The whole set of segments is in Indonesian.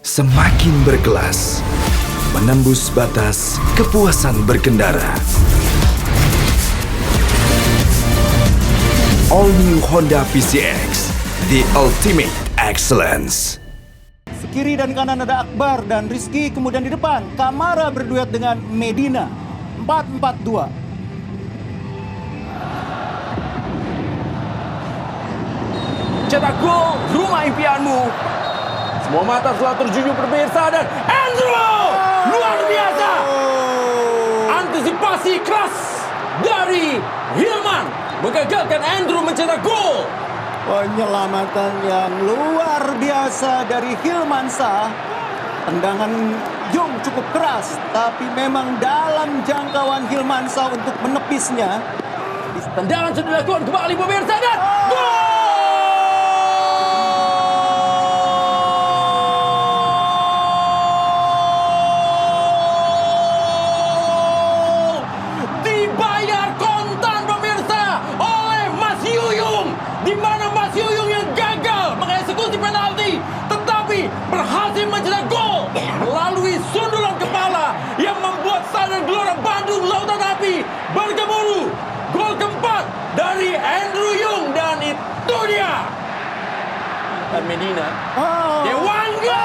Semakin berkelas, menembus batas kepuasan berkendara. All New Honda PCX, the ultimate excellence. Sekiri dan kanan ada Akbar dan Rizky, kemudian di depan Kamara berduet dengan Medina. 4-4-2. Cetak gol rumah impianmu. Semua mata telah tertuju pemirsa dan Andrew luar biasa. Antisipasi keras dari Hilman menggagalkan Andrew mencetak gol. Penyelamatan yang luar biasa dari Hilmansyah. Tendangan Jung cukup keras, tapi memang dalam jangkauan Hilmansyah untuk menepisnya. Tendangan sudah dilakukan kembali pemirsa dan gol! Dibayar kontan pemirsa oleh Mas Yuyung, di mana Mas Yuyung yang gagal mengeksekusi penalti, tetapi berhasil mencetak gol melalui sundulan kepala yang membuat Stadion Gelora Bandung Lautan Api bergemuruh. Gol keempat dari Andrew Yung dan itu dia. Dan Medina. Dewangga.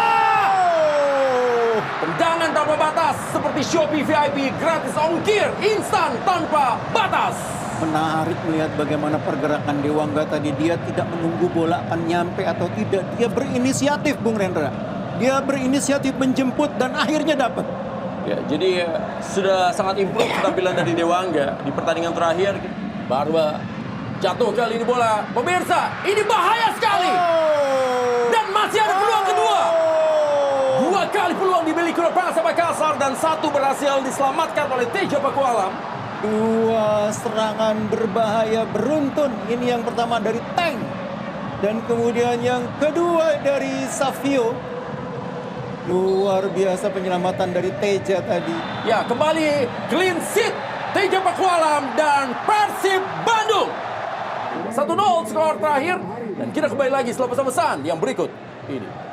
Tendangan tanpa batas seperti Shopee VIP, gratis ongkir, instan tanpa batas. Menarik melihat bagaimana pergerakan Dewangga tadi. Dia tidak menunggu bola akan nyampe atau tidak. Dia berinisiatif, Bung Rendra. Dia berinisiatif menjemput dan akhirnya dapat. Ya, jadi sudah sangat improve tampilan dari Dewangga di pertandingan terakhir. Baru jatuh kali ini bola. Pemirsa, ini bahaya sekali. Dan masih ada peluang kedua. Dua kali peluang dimiliki oleh Persib Makassar dan satu berhasil diselamatkan oleh Teja Pakualam. Dua serangan berbahaya beruntun. Ini yang pertama dari Tank. Dan kemudian yang kedua dari Savio. Luar biasa penyelamatan dari Teja tadi. Ya, kembali clean sheet Teja Pakualam dan Persib Bandung. 1-0 skor terakhir. Dan kita kembali lagi setelah pesan-pesan yang berikut ini.